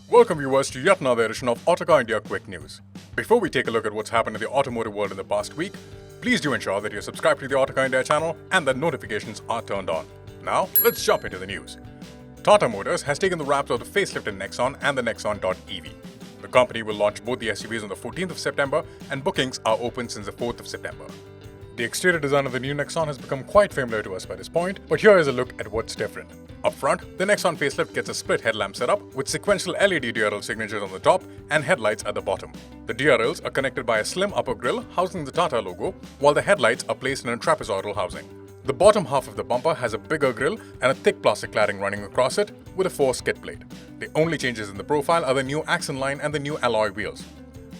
Welcome viewers to yet another edition of Autocar India Quick News. Before we take a look at what's happened in the automotive world in the past week, please do ensure that you're subscribed to the Autocar India channel and that notifications are turned on. Now, let's jump into the news. Tata Motors has taken the wraps of the facelifted Nexon and the Nexon.ev. The company will launch both the SUVs on the 14th of September and bookings are open since the 4th of September. The exterior design of the new Nexon has become quite familiar to us by this point, but here is a look at what's different. Up front, the Nexon facelift gets a split headlamp setup with sequential LED DRL signatures on the top and headlights at the bottom. The DRLs are connected by a slim upper grille housing the Tata logo, while the headlights are placed in a trapezoidal housing. The bottom half of the bumper has a bigger grille and a thick plastic cladding running across it with a 4 skid plate. The only changes in the profile are the new accent line and the new alloy wheels.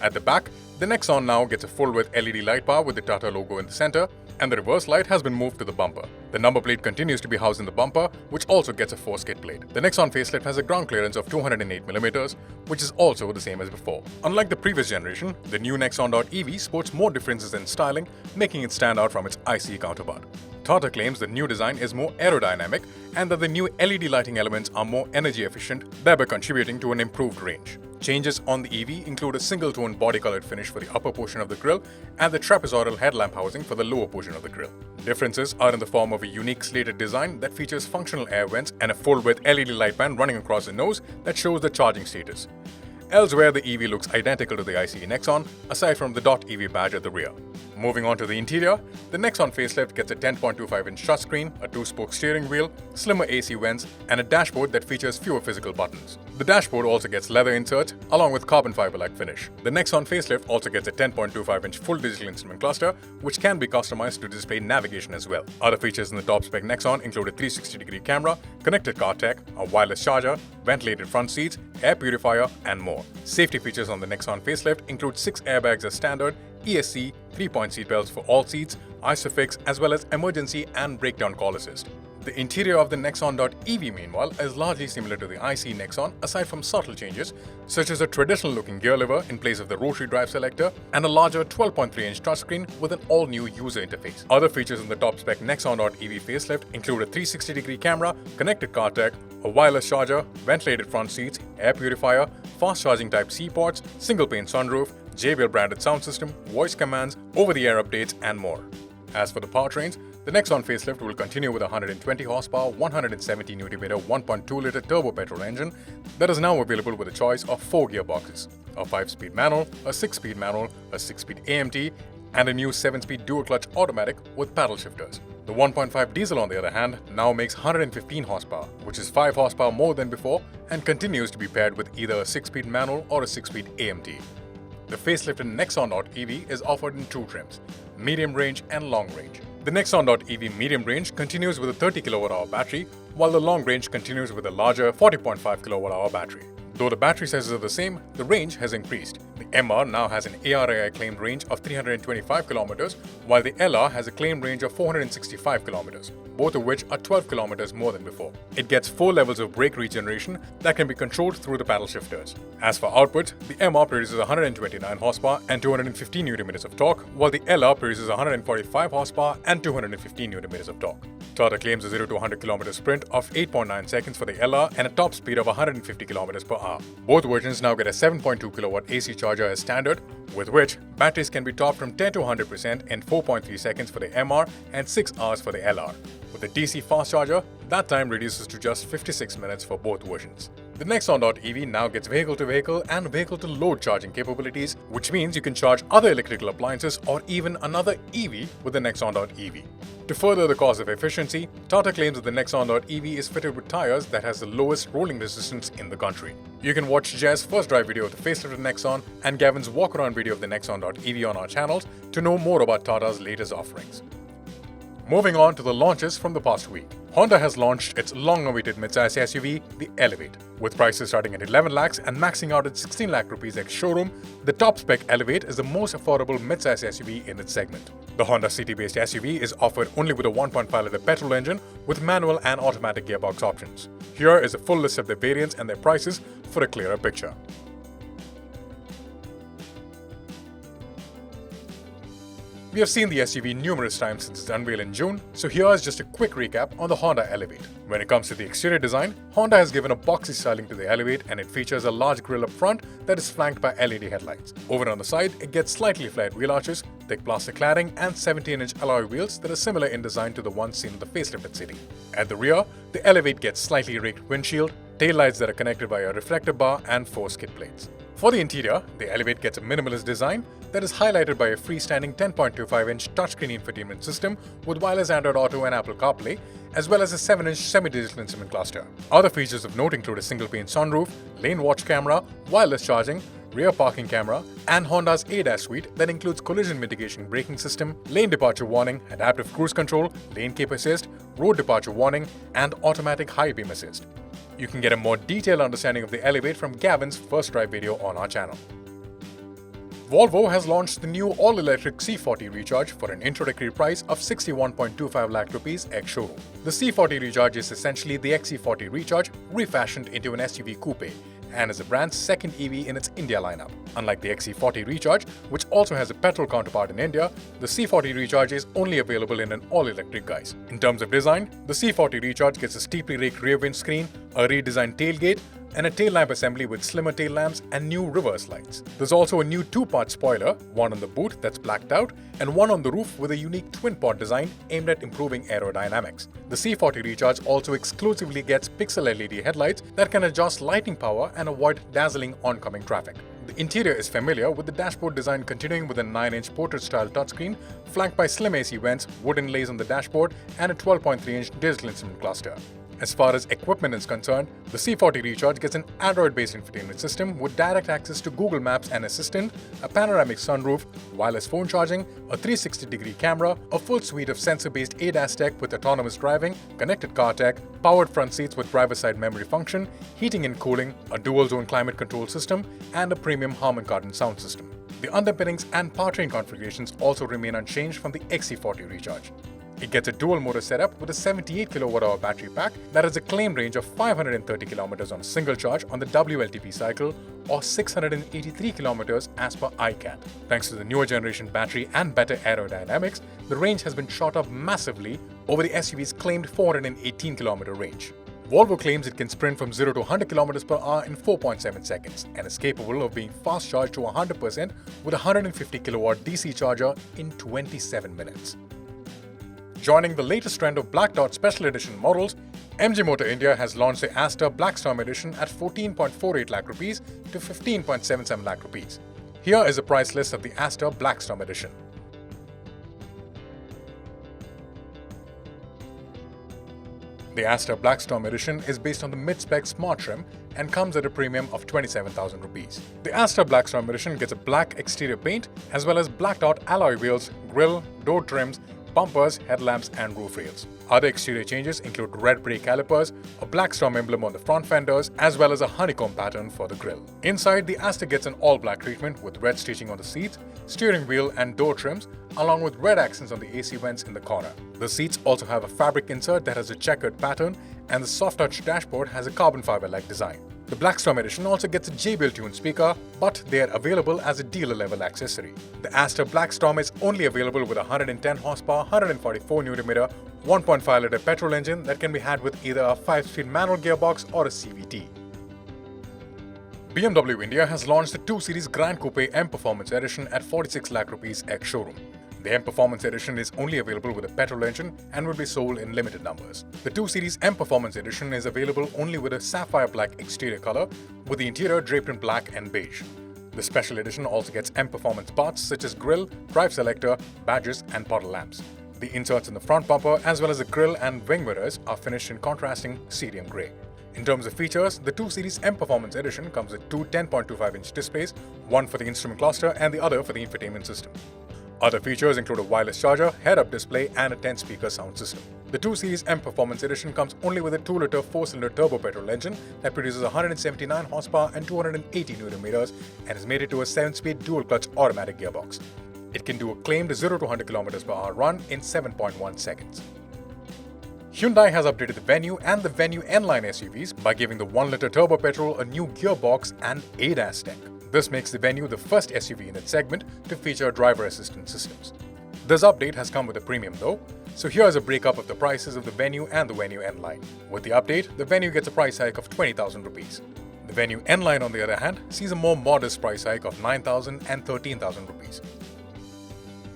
At the back, the Nexon now gets a full-width LED light bar with the Tata logo in the center, and the reverse light has been moved to the bumper. The number plate continues to be housed in the bumper, which also gets a 4 skid plate. The Nexon facelift has a ground clearance of 208mm, which is also the same as before. Unlike the previous generation, the new Nexon.ev sports more differences in styling, making it stand out from its ICE counterpart. Tata claims the new design is more aerodynamic and that the new LED lighting elements are more energy efficient, thereby contributing to an improved range. Changes on the EV include a single-tone body-colored finish for the upper portion of the grille and the trapezoidal headlamp housing for the lower portion of the grille. Differences are in the form of a unique slated design that features functional air vents and a full-width LED light band running across the nose that shows the charging status. Elsewhere, the EV looks identical to the ICE Nexon, aside from the .EV badge at the rear. Moving on to the interior, the Nexon facelift gets a 10.25-inch touchscreen, a 2-spoke steering wheel, slimmer AC vents, and a dashboard that features fewer physical buttons. The dashboard also gets leather inserts, along with carbon fiber-like finish. The Nexon facelift also gets a 10.25-inch full digital instrument cluster, which can be customized to display navigation as well. Other features in the top-spec Nexon include a 360-degree camera, connected car tech, a wireless charger, ventilated front seats, air purifier, and more. Safety features on the Nexon facelift include 6 airbags as standard, ESC, 3-point seatbelts for all seats, ISOFIX, as well as emergency and breakdown call assist. The interior of the Nexon.ev, meanwhile, is largely similar to the ICE Nexon aside from subtle changes, such as a traditional-looking gear lever in place of the rotary drive selector and a larger 12.3-inch touchscreen with an all-new user interface. Other features in the top-spec Nexon.ev facelift include a 360-degree camera, connected car tech, a wireless charger, ventilated front seats, air purifier, fast-charging Type-C ports, single-pane sunroof, JBL-branded sound system, voice commands, over-the-air updates, and more. As for the powertrains, the Nexon facelift will continue with a 120 horsepower, 170 Nm 1.2-liter turbo petrol engine that is now available with a choice of 4 gearboxes, a 5-speed manual, a 6-speed manual, a 6-speed AMT, and a new 7-speed dual-clutch automatic with paddle shifters. The 1.5 diesel, on the other hand, now makes 115 horsepower, which is 5 horsepower more than before and continues to be paired with either a 6-speed manual or a 6-speed AMT. The facelifted Nexon.ev is offered in 2 trims, medium range and long range. The Nexon.ev medium range continues with a 30 kWh battery, while the long range continues with a larger 40.5 kWh battery. Though the battery sizes are the same, the range has increased. The MR now has an ARAI claimed range of 325 km, while the LR has a claimed range of 465 km, both of which are 12 km more than before. It gets 4 levels of brake regeneration that can be controlled through the paddle shifters. As for output, the MR produces 129 horsepower and 215 Nm of torque, while the LR produces 145 horsepower and 215 Nm of torque. Tata claims a 0 to 100 km sprint of 8.9 seconds for the LR and a top speed of 150 km per hour. Both versions now get a 7.2 kW AC charger as standard, with which batteries can be topped from 10 to 100% in 4.3 seconds for the MR and 6 hours for the LR. With the DC fast charger, that time reduces to just 56 minutes for both versions. The Nexon.ev now gets vehicle-to-vehicle and vehicle-to-load charging capabilities, which means you can charge other electrical appliances or even another EV with the Nexon.ev. To further the cause of efficiency, Tata claims that the Nexon.ev is fitted with tires that has the lowest rolling resistance in the country. You can watch Jay's first drive video of the facelifted Nexon and Gavin's walk-around video of the Nexon.ev on our channels to know more about Tata's latest offerings. Moving on to the launches from the past week. Honda has launched its long-awaited midsize SUV, the Elevate. With prices starting at 11 lakhs and maxing out at 16 lakh rupees ex-showroom, the top-spec Elevate is the most affordable midsize SUV in its segment. The Honda City-based SUV is offered only with a 1.5-liter petrol engine with manual and automatic gearbox options. Here is a full list of their variants and their prices for a clearer picture. We have seen the SUV numerous times since its unveil in June, so here is just a quick recap on the Honda Elevate. When it comes to the exterior design, Honda has given a boxy styling to the Elevate and it features a large grille up front that is flanked by LED headlights. Over on the side, it gets slightly flared wheel arches, thick plastic cladding and 17-inch alloy wheels that are similar in design to the ones seen in the facelifted City. At the rear, the Elevate gets slightly raked windshield, taillights that are connected by a reflector bar and 4 skid plates. For the interior, the Elevate gets a minimalist design that is highlighted by a freestanding 10.25-inch touchscreen infotainment system with wireless Android Auto and Apple CarPlay, as well as a 7-inch semi-digital instrument cluster. Other features of note include a single-pane sunroof, lane watch camera, wireless charging, rear parking camera, and Honda's ADAS suite that includes collision mitigation braking system, lane departure warning, adaptive cruise control, lane keep assist, road departure warning, and automatic high beam assist. You can get a more detailed understanding of the Elevate from Gavin's first drive video on our channel. Volvo has launched the new all-electric C40 Recharge for an introductory price of 61.25 lakh rupees ex-showroom. The C40 Recharge is essentially the XC40 Recharge refashioned into an SUV coupe and is the brand's second EV in its India lineup. Unlike the XC40 Recharge, which also has a petrol counterpart in India, the C40 Recharge is only available in an all-electric guise. In terms of design, the C40 Recharge gets a steeply raked rear windscreen, a redesigned tailgate, and a tail lamp assembly with slimmer tail lamps and new reverse lights. There's also a new 2-part spoiler, one on the boot that's blacked out, and one on the roof with a unique twin-pod design aimed at improving aerodynamics. The C40 Recharge also exclusively gets pixel LED headlights that can adjust lighting power and avoid dazzling oncoming traffic. The interior is familiar, with the dashboard design continuing with a 9-inch portrait-style touchscreen, flanked by slim AC vents, wood inlays on the dashboard, and a 12.3-inch digital instrument cluster. As far as equipment is concerned, the C40 Recharge gets an Android-based infotainment system with direct access to Google Maps and Assistant, a panoramic sunroof, wireless phone charging, a 360-degree camera, a full suite of sensor-based ADAS tech with autonomous driving, connected car tech, powered front seats with driver-side memory function, heating and cooling, a dual-zone climate control system, and a premium Harman Kardon sound system. The underpinnings and powertrain configurations also remain unchanged from the XC40 Recharge. It gets a dual-motor setup with a 78 kWh battery pack that has a claimed range of 530 km on a single charge on the WLTP cycle or 683 km as per iCat. Thanks to the newer generation battery and better aerodynamics, the range has been shot up massively over the SUV's claimed 418 km range. Volvo claims it can sprint from 0 to 100 km per hour in 4.7 seconds and is capable of being fast charged to 100% with a 150 kW DC charger in 27 minutes. Joining the latest trend of blacked out special edition models, MG Motor India has launched the Aster Blackstorm edition at 14.48 lakh rupees to 15.77 lakh rupees. Here is a price list of the Aster Blackstorm edition. The Aster Blackstorm edition is based on the mid-spec Smart trim and comes at a premium of 27,000 rupees. The Aster Blackstorm edition gets a black exterior paint as well as blacked out alloy wheels, grille, door trims, bumpers, headlamps and roof rails. Other exterior changes include red brake calipers, a Blackstorm emblem on the front fenders, as well as a honeycomb pattern for the grille. Inside, the Aster gets an all-black treatment with red stitching on the seats, steering wheel and door trims, along with red accents on the AC vents in the corner. The seats also have a fabric insert that has a checkered pattern, and the soft touch dashboard has a carbon fiber-like design. The Blackstorm edition also gets a JBL tuned speaker, but they are available as a dealer-level accessory. The Aster Blackstorm is only available with a 110 horsepower, 144 Nm, 1.5-litre petrol engine that can be had with either a 5-speed manual gearbox or a CVT. BMW India has launched the 2 Series Gran Coupe M Performance Edition at 46 lakh rupees ex-showroom. The M Performance Edition is only available with a petrol engine and will be sold in limited numbers. The 2 Series M Performance Edition is available only with a sapphire black exterior color, with the interior draped in black and beige. The special edition also gets M Performance parts such as grille, drive selector, badges and puddle lamps. The inserts in the front bumper as well as the grille and wing mirrors are finished in contrasting cerium grey. In terms of features, the 2 Series M Performance Edition comes with 2 10.25-inch displays, one for the instrument cluster and the other for the infotainment system. Other features include a wireless charger, head-up display and a 10-speaker sound system. The 2 Series M Performance Edition comes only with a 2-liter 4-cylinder turbo petrol engine that produces 179 horsepower and 280 Nm and is mated to a 7-speed dual-clutch automatic gearbox. It can do a claimed 0 to 100 km per hour run in 7.1 seconds. Hyundai has updated the Venue and the Venue N-Line SUVs by giving the 1-liter turbo petrol a new gearbox and ADAS tech. This makes the Venue the first SUV in its segment to feature driver assistance systems. This update has come with a premium though, so here's a breakup of the prices of the Venue and the Venue N line. With the update, the Venue gets a price hike of 20,000 rupees. The Venue N line on the other hand sees a more modest price hike of 9,000 and 13,000 rupees.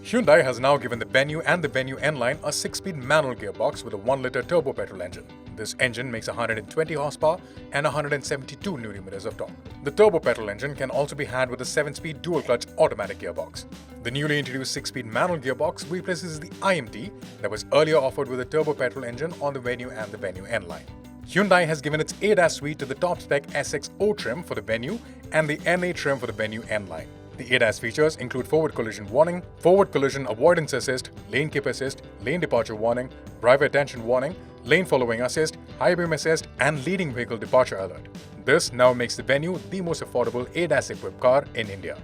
Hyundai has now given the Venue and the Venue N line a 6-speed manual gearbox with a 1-liter turbo petrol engine. This engine makes 120 horsepower and 172 Nm of torque. The turbo petrol engine can also be had with a 7-speed dual-clutch automatic gearbox. The newly introduced 6-speed manual gearbox replaces the IMT that was earlier offered with a turbo petrol engine on the Venue and the Venue N line. Hyundai has given its ADAS suite to the top-spec SXO trim for the Venue and the NA trim for the Venue N line. The ADAS features include forward collision warning, forward collision avoidance assist, lane keep assist, lane departure warning, driver attention warning, lane following assist, high beam assist, and leading vehicle departure alert. This now makes the Venue the most affordable ADAS-equipped car in India.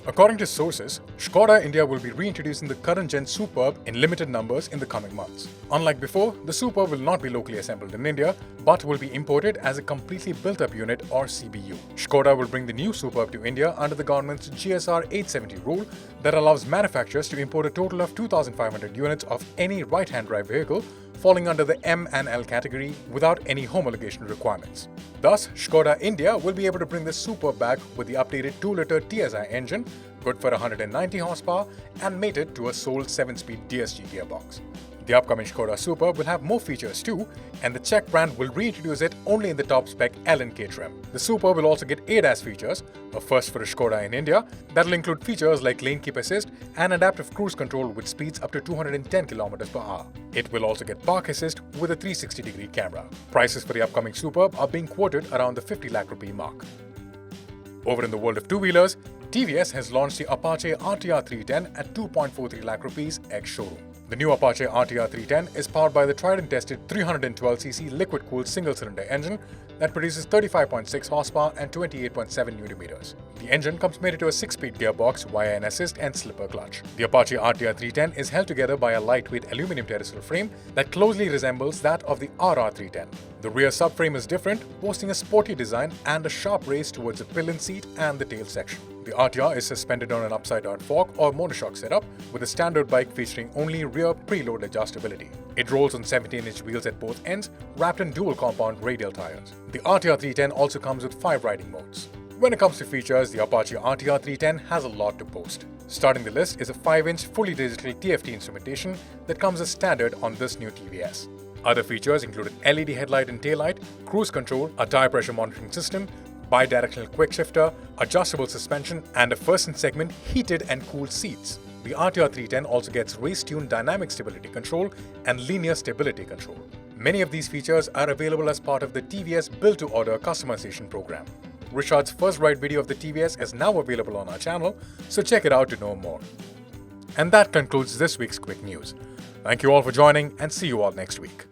According to sources, Skoda India will be reintroducing the current-gen Superb in limited numbers in the coming months. Unlike before, the Superb will not be locally assembled in India, but will be imported as a completely built-up unit or CBU. Skoda will bring the new Superb to India under the government's GSR 870 rule that allows manufacturers to import a total of 2,500 units of any right-hand drive vehicle falling under the M and L category without any homologation requirements. Thus, Skoda India will be able to bring the Superb back with the updated 2-liter TSI engine, good for 190 horsepower, and mated to a sole 7-speed DSG gearbox. The upcoming Skoda Superb will have more features too, and the Czech brand will reintroduce it only in the top-spec L and K trim. The Superb will also get ADAS features, a first for Skoda in India, that will include features like lane keep assist and adaptive cruise control with speeds up to 210 km per hour. It will also get park assist with a 360-degree camera. Prices for the upcoming Superb are being quoted around the 50 lakh rupee mark. Over in the world of two-wheelers, TVS has launched the Apache RTR 310 at 2.43 lakh rupees ex-showroom. The new Apache RTR 310 is powered by the tried and tested 312cc liquid-cooled single-cylinder engine that produces 35.6 horsepower and 28.7 Nm. The engine comes mated to a 6-speed gearbox via an assist and slipper clutch. The Apache RTR 310 is held together by a lightweight aluminum terrestrial frame that closely resembles that of the RR 310. The rear subframe is different, boasting a sporty design and a sharp raise towards the pillion seat and the tail section. The RTR is suspended on an upside-down fork or monoshock setup with a standard bike featuring only rear preload adjustability. It rolls on 17-inch wheels at both ends, wrapped in dual compound radial tires. The RTR 310 also comes with 5 riding modes. When it comes to features, the Apache RTR 310 has a lot to boast. Starting the list is a 5-inch fully digital TFT instrumentation that comes as standard on this new TVS. Other features include an LED headlight and taillight, cruise control, a tire pressure monitoring system, bi-directional quick shifter, adjustable suspension, and a first and segment heated and cooled seats. The RTR 310 also gets race-tuned dynamic stability control and linear stability control. Many of these features are available as part of the TVS Build-to-Order customization program. Richard's first ride video of the TVS is now available on our channel, so check it out to know more. And that concludes this week's quick news. Thank you all for joining, and see you all next week.